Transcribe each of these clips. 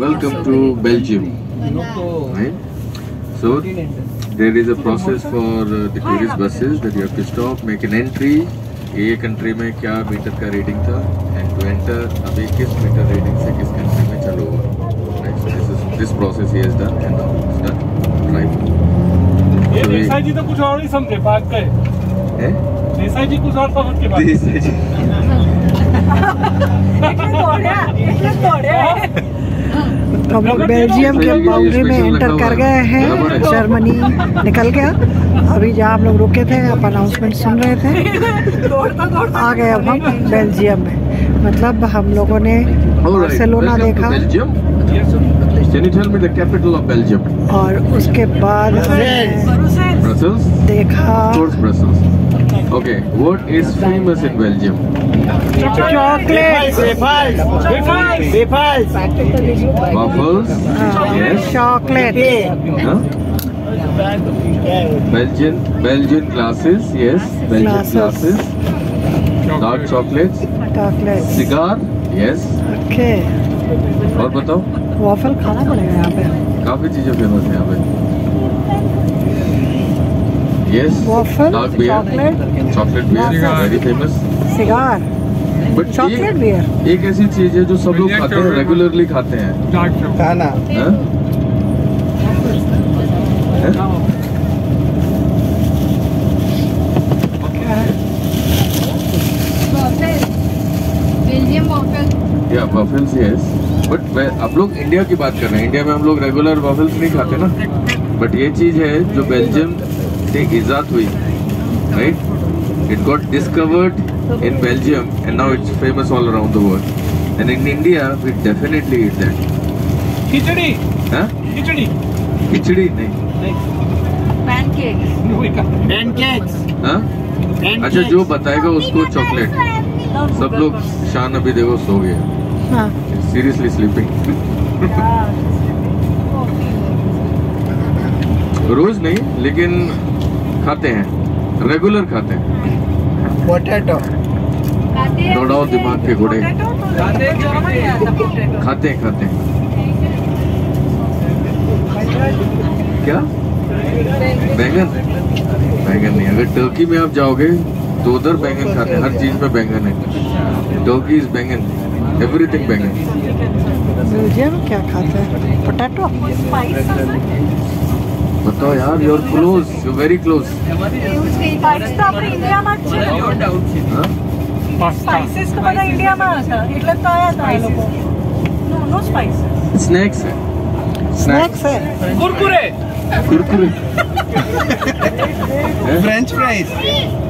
welcome to Belgium. Right? So there is a process for the tourist buses that you have to stop, make an entry. ये country में क्या metre का reading था, and to enter अभी किस meter reading से किस country में चालू हुआ. Right? So this process he has done and now it's done. Right? ये देसाई जी तो कुछ और ही समझे, भाग गए. हैं? देसाई जी कुछ और समझ के बाद. देसाई जी. तो हम लोग बेल्जियम के बाउंड्री में एंटर कर गए हैं. जर्मनी निकल गया. अभी जहाँ हम लोग रुके थे आप अनाउंसमेंट सुन रहे थे. आ गए अब हम बेल्जियम में. मतलब हम लोगों ने बार्सिलोना देखा. Can you tell me the capital of Belgium? और उसके बाद Brussels. देखा. Of course, Brussels. Okay, what is famous in Belgium? Chocolate. Waffles. Yes. Chocolate. Huh? Belgian glasses. Yes. Belgian glasses. Dark chocolates. Chocolate. Cigar. Yes. Okay. और बताओ. Waffle खाना पड़ेगा यहाँ पे. काफी चीजें फेमस है यहाँ पे. Yes. Waffle, Dark beer. Chocolate beer. Very famous. Cigar. But chocolate beer एक ऐसी चीज है जो सब लोग खाते हैं, रेगुलरली खाते हैं. खाना. हाँ? Belgium waffle. या वॉफल्स यस. बट आप लोग इंडिया की बात कर रहे हैं. इंडिया में हम लोग रेगुलर वॉफल्स नहीं खाते ना. बट ये चीज है जो बेल्जियम से इजाद हुई. Right. It got discovered in Belgium and now it's famous all around the world. And in India, we definitely eat that. खिचड़ी. हाँ? खिचड़ी. खिचड़ी नहीं. Pancakes. हाँ? अच्छा जो बताएगा उसको चॉकलेट. सब लोग शान अभी देखो सो गए. Seriously sleeping. रोज नहीं लेकिन खाते हैं. रेगुलर खाते हैं. Potato. दौड़ाओ दिमाग के घोड़े. खाते हैं क्या? बैंगन. बैंगन नहीं. अगर टर्की में आप जाओगे तो उधर बैंगन खाते हैं. हर चीज में बैंगन है. टर्की इज बैंगन. एवरीथिंग बैंगन. बेल्जियम क्या खाते हैं? पोटैटो. बताओ यार. You are close. You very close. Spices तो बड़ा इंडिया में आता. इटले तो आया था लोगों. No spices. स्नैक्स है. स्नैक्स है. कुरकुरे. कुरकुरे. French fries.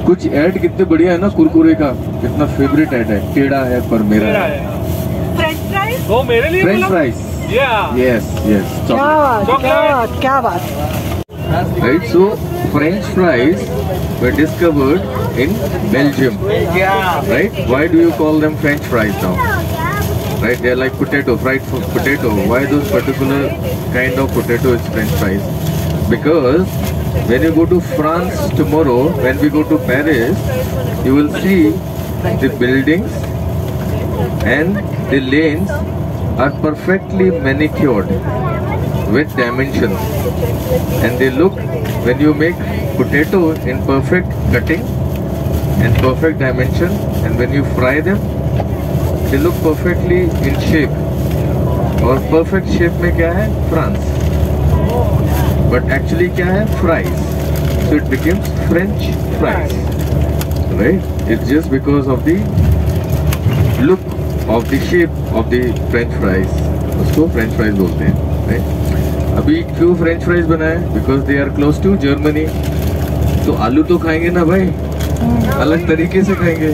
कुछ ऐड कितने बढ़िया है ना कुरकुरे का. कितना फेवरेट ऐड है. टेढ़ा है पर मेरा है. French fries. वो मेरे लिए. French fries. Yes. क्या बात. Right, so French fries were discovered in Belgium. Right? Why do you call them French fries now? Right? They are like potato, fried potato. Why those particular kind of potato is French fries? Because when you go to France tomorrow, when we go to Paris, you will see the buildings and the lanes are perfectly manicured with dimensions, and they look, when you make potato in perfect cutting and perfect dimension, and when you fry them they look perfectly in shape. और perfect shape में क्या है? France. But actually क्या है? Fries. So it becomes French fries. Right? It's just because of the look of the shape of the French fries. उसको French fries बोलते हैं. Right? अभी क्यों French fries बनाए? Because they are close to Germany. तो आलू तो खाएंगे ना भाई. अलग तरीके से खाएंगे.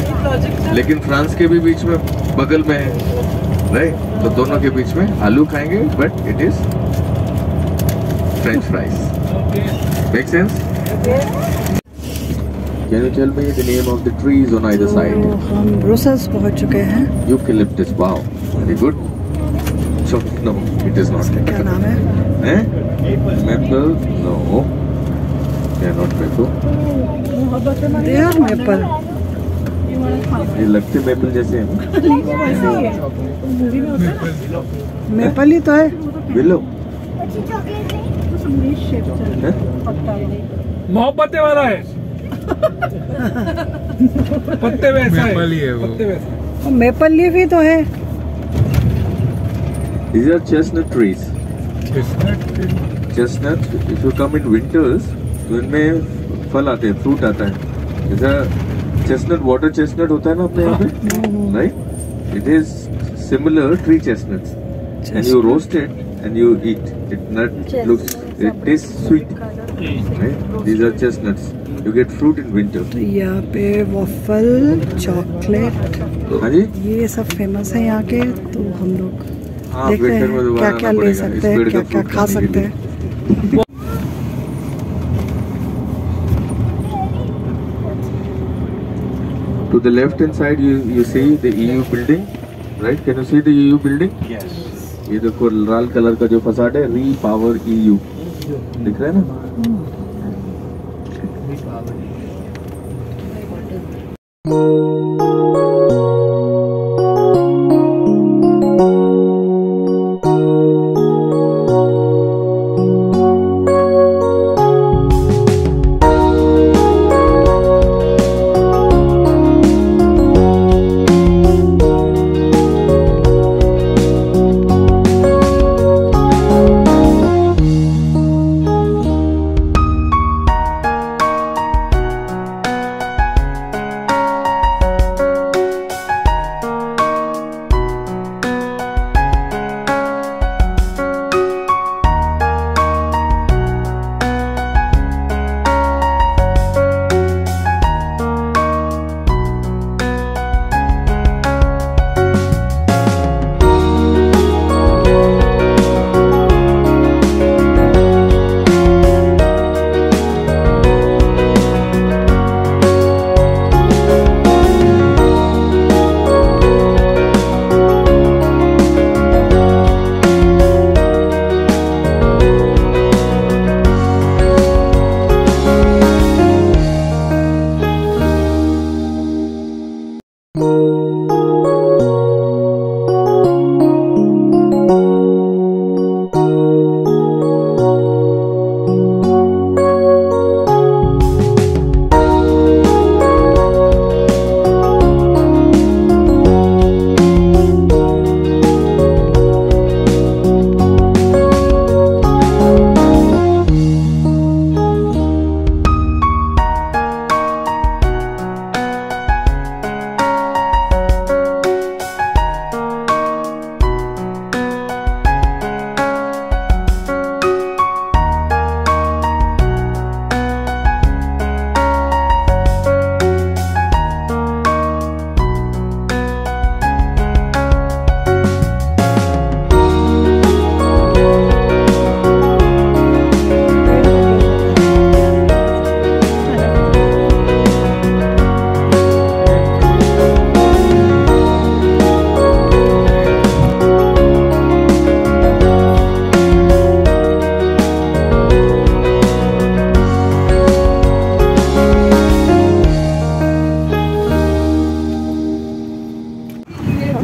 लेकिन फ्रांस के भी बीच में बगल में है. Right? तो दोनों के बीच में आलू खाएंगे. But it is French fries. Make sense? Can you tell me the name of the trees on either side? हम ब्रुसेल्स पहुंच चुके हैं. Eucalyptus. Wow, very good. So no, it is not. क्या नाम है? Maple? No. They are not maple. They are maple. ये लगते maple जैसे हैं। मेपल ही तो है। बिल्लो मोहब्बतें वाला है। पत्ते वैसा है। मेपल ही है वो। पत्ते वैसा। मेपल लीफ ही तो है। These are chestnut trees. Chestnut, if you come in winters, तो इनमें फल आते हैं, फ्रूट आता है। जैसा chestnut, water chestnut होता है ना अपने यहाँ पे, right? It is similar tree chestnuts, and you roast it and you eat. It tastes sweet, right? These are chestnuts. You get fruit in winter. तो यहाँ पे वॉफल, चॉकलेट, हाँ जी? ये सब फेमस है यहाँ के। तो हम लोग हाँ, देखते winter में हैं दोबारा क्या आना क्या ले पड़ेगा, सकते इस हैं, पेड़ क्या का क्या fruit खा खाने के सकते लिए। हैं। To the left hand side, you see the EU building, right? Can you see the EU building? Yes. ये देखो लाल कलर का जो फसाड है, Repower EU, दिख रहा है ना?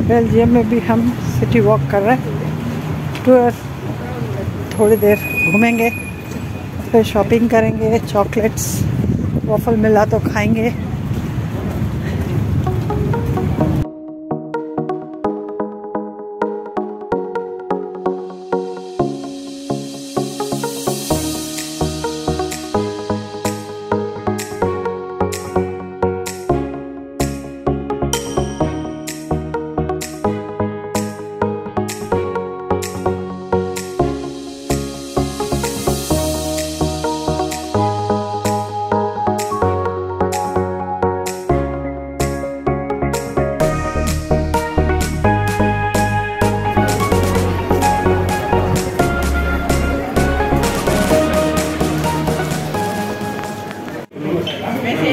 बेल्जियम में भी हम सिटी वॉक कर रहे हैं। टूर थोड़ी देर घूमेंगे, फिर शॉपिंग करेंगे, चॉकलेट्स वॉफल मिला तो खाएंगे।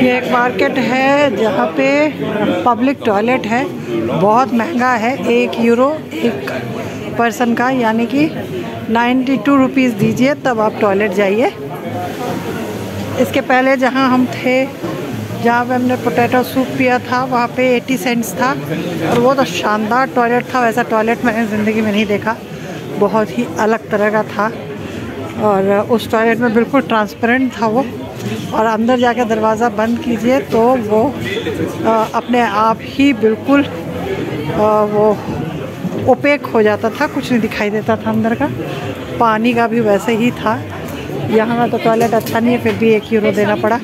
ये एक मार्केट है जहाँ पे पब्लिक टॉयलेट है, बहुत महंगा है, €1 एक पर्सन का, यानी कि 92 रुपीज़ दीजिए तब आप टॉयलेट जाइए। इसके पहले जहाँ हम थे जहाँ पे हमने पोटैटो सूप पिया था वहाँ पे 80 सेंट्स था और वो तो शानदार टॉयलेट था। वैसा टॉयलेट मैंने ज़िंदगी में नहीं देखा, बहुत ही अलग तरह का था। और उस टॉयलेट में बिल्कुल ट्रांसपेरेंट था वो, और अंदर जाके दरवाज़ा बंद कीजिए तो वो अपने आप ही बिल्कुल वो ओपेक हो जाता था, कुछ नहीं दिखाई देता था अंदर का। पानी का भी वैसे ही था। यहाँ का तो टॉयलेट अच्छा नहीं है, फिर भी 1 यूरो देना पड़ा।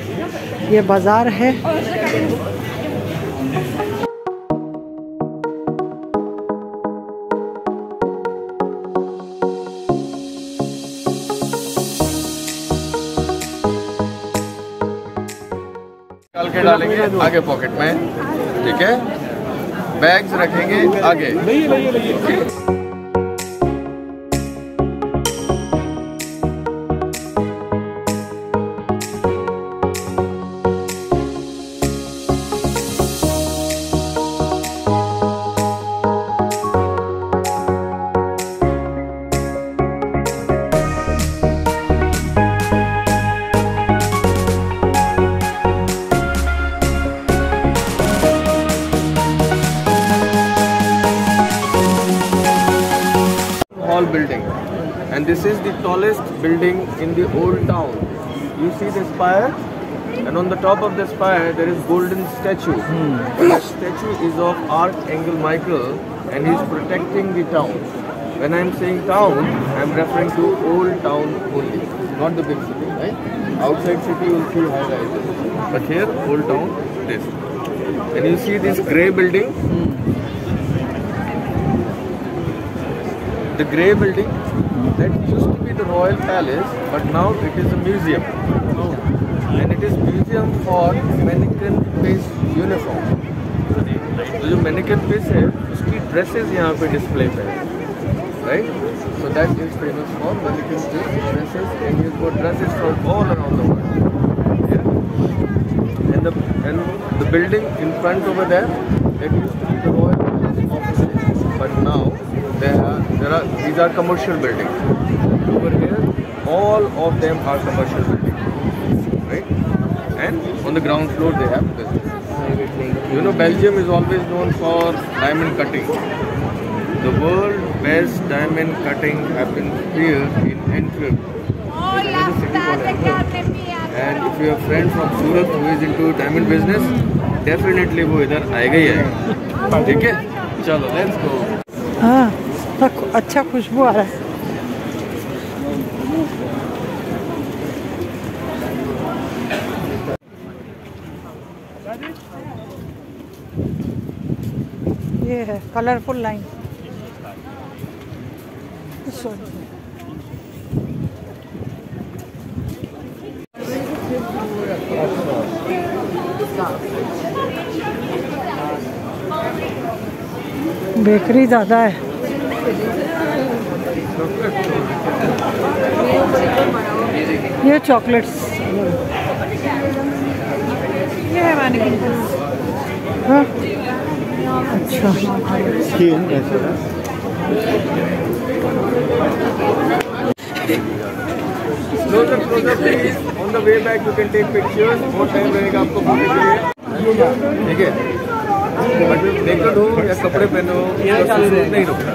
ये बाज़ार है। निकाल के डालेंगे आगे पॉकेट में, ठीक है। बैग्स रखेंगे आगे। Hall building, and this is the tallest building in the old town. You see the spire, and on the top of the spire there is golden statue. The statue is of Archangel Michael, and he is protecting the town. When I am saying town, I am referring to old town only, not the big city. Right? Outside city you will see high rises, but here old town this. And you see this grey building. The grey building, that used to be the royal palace, but now it is a museum. And it is museum for mannequin piece uniform. तो जो mannequin piece है, उसकी dresses यहाँ पे display पे है, right? So that is famous for mannequin piece dresses, and you've got dresses from all around the world. Yeah? And the building in front over there, that used to be the royal palace offices, but now these are commercial buildings. Over here, all of them are commercial buildings, right? And on the ground floor they have business. You know, Belgium is always known for diamond cutting. The world best diamond cutting happens here in Antwerp. And if you have friends from Surat who is into diamond business, definitely वो इधर आएगा ही आएगा। ठीक है, चलो let's go. हाँ, अच्छा खुशबू आ रहा है। ये है कलरफुल लाइन। बेकरी ज़्यादा है। ये चॉकलेट्स, ये है मैनिक्विन। हाँ, अच्छा। Closer, please. On the way back, you can take pictures. बहुत टाइम लगेगा आपको घूमने के लिए, ठीक है? बट नेकेड हो या कपड़े पहने हो, नहीं रुकना।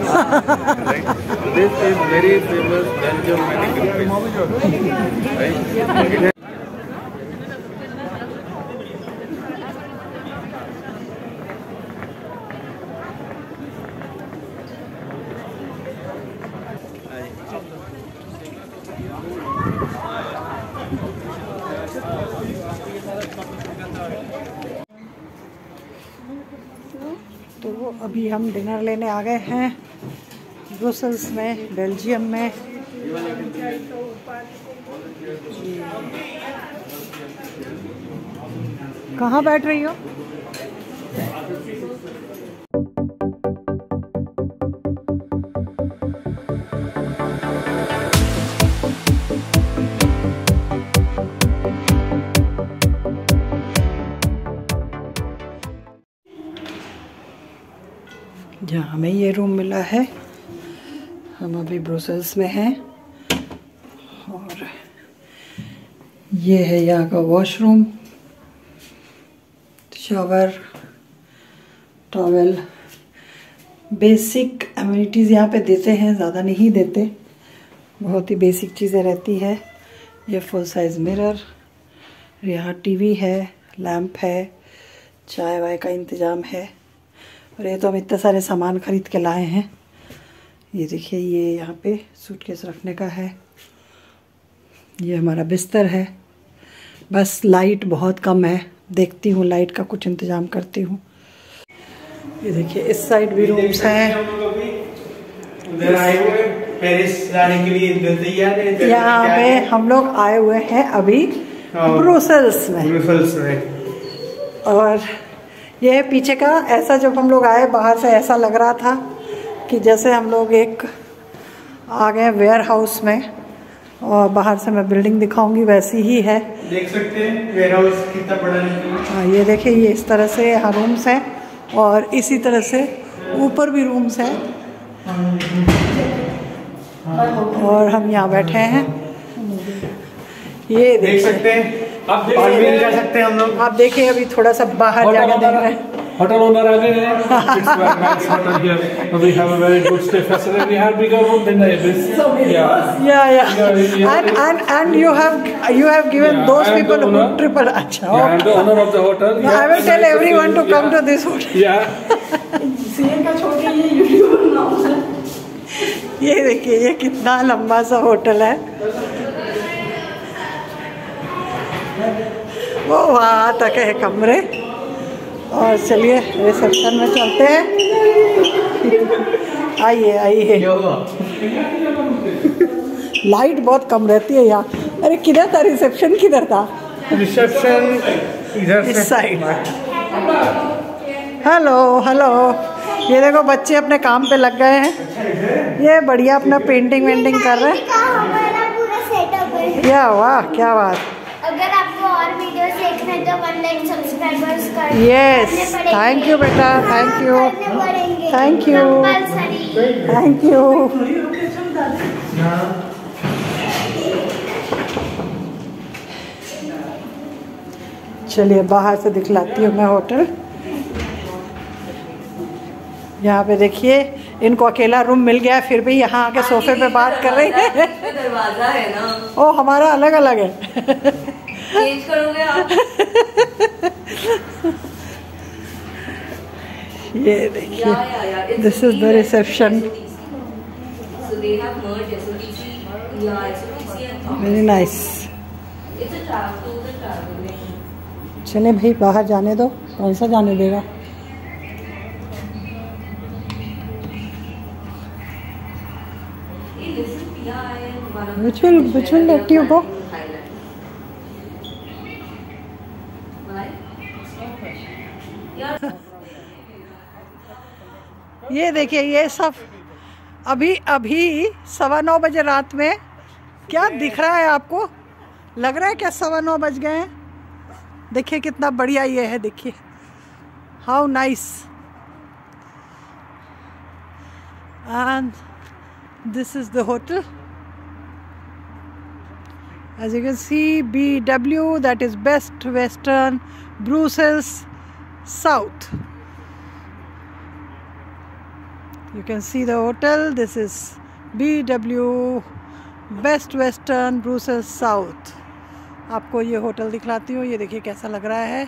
This is very famous Belgium mannequin piece, right? तो अभी हम डिनर लेने आ गए हैं ब्रुसेल्स में, बेल्जियम में। कहाँ बैठ रही हो? जहाँ हमें ये रूम मिला है, हम अभी ब्रुसेल्स में हैं और ये है यहाँ का washroom. Shower, towel, basic amenities यहाँ पे देते हैं, ज़्यादा नहीं देते, बहुत ही बेसिक चीज़ें रहती है। ये फुल साइज़ मिरर, यहाँ टीवी है, लैंप है, चाय वाय का इंतज़ाम है। और ये तो हम इतने सारे सामान ख़रीद के लाए हैं। ये देखिए, ये यहाँ पे सूटकेस रखने का है। ये हमारा बिस्तर है। बस लाइट बहुत कम है, देखती हूँ लाइट का कुछ इंतज़ाम करती हूँ। ये देखिए, इस साइड भी रूम्स हैं। पेरिस जाने के लिए यहाँ पे हम लोग आए हुए हैं अभी ब्रुसेल्स में। और ये है पीछे का। ऐसा जब हम लोग आए बाहर से ऐसा लग रहा था कि जैसे हम लोग एक आ गए वेयर हाउस में, और बाहर से मैं बिल्डिंग दिखाऊंगी, वैसी ही है। देख सकते हैं वेयर हाउस कितना बड़ा है। हाँ, ये देखिए, ये इस तरह से यहाँ रूम्स हैं और इसी तरह से ऊपर भी रूम्स हैं। और हम यहाँ बैठे हैं, ये देख सकते हैं। आप कर सकते हैं हम लोग। आप देखिए, अभी थोड़ा सा बाहर जाके देख रहे हैं। होटल ओनर आ गए हैं। It's very nice hotel here. We have a very good stay facility. We have bigger room than the Ibis. Yeah. And you have given those people a good triple. अच्छा. Yeah, I'm the owner of the hotel. I will tell everyone to come to this hotel. Yeah. CM का छोड़ के ये YouTuber नाम है। ये देखिए, ये कितना लंबा सा होटल है। वो वहाँ तक है कमरे। और चलिए रिसेप्शन में चलते हैं। आइए आइए। लाइट बहुत कम रहती है यहाँ। अरे किधर था रिसेप्शन? किधर था रिसेप्शन? इधर इस साइड। Hello hello. ये देखो, बच्चे अपने काम पे लग गए हैं। ये बढ़िया अपना पेंटिंग वेंटिंग कर रहे हैं। हमारा पूरा सेटअप है। क्या वाह, क्या बात। अगर आपको और वीडियोस देखने तो 1 लाख सब्सक्राइबर्स कर यस, थैंक यू बेटा, thank you, thank you, thank you. चलिए बाहर से दिखलाती हूँ मैं होटल। यहाँ पे देखिए, इनको अकेला रूम मिल गया, फिर भी यहाँ आके सोफे पे बात कर रही है। दरवाजा है ना, ओ हमारा अलग अलग है। चेंज करोगे आप? ये देखिए, this is the reception. Very nice. चले भाई, बाहर जाने दो। कौन सा जाने देगा? Which will let you go? ये देखिए, ये सब अभी 9:15 बजे रात में। क्या दिख रहा है आपको? लग रहा है क्या 9:15 बज गए हैं? देखिए कितना बढ़िया ये है। देखिए, how nice. And this is the hotel. As you can see, BW, that is Best Western Brussels South. You can see the hotel. This is BW Best Western Brussels South. आपको ये होटल दिखलाती हूँ। ये देखिए कैसा लग रहा है।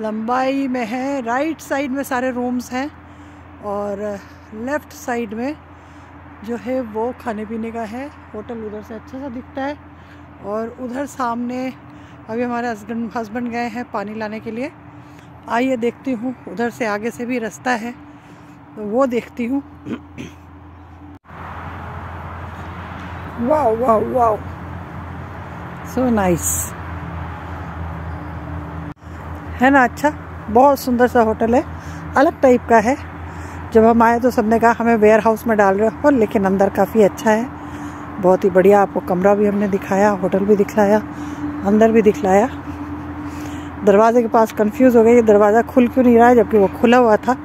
लंबाई में है। राइट साइड में सारे रूम्स हैं और लेफ्ट साइड में जो है वो खाने पीने का है। होटल उधर से अच्छा सा दिखता है। और उधर सामने अभी हमारे हस्बैंड गए हैं पानी लाने के लिए। आइए देखती हूँ, उधर से आगे से भी रास्ता है तो वो देखती हूँ। Wow wow wow, so nice है ना। अच्छा, बहुत सुंदर सा होटल है, अलग टाइप का है। जब हम आए तो सबने कहा हमें वेयर हाउस में डाल रहे हो, लेकिन अंदर काफ़ी अच्छा है, बहुत ही बढ़िया। आपको कमरा भी हमने दिखाया, होटल भी दिखलाया, अंदर भी दिखलाया। दरवाजे के पास कंफ्यूज हो गई, दरवाज़ा खुल क्यों नहीं रहा है जबकि वो खुला हुआ था।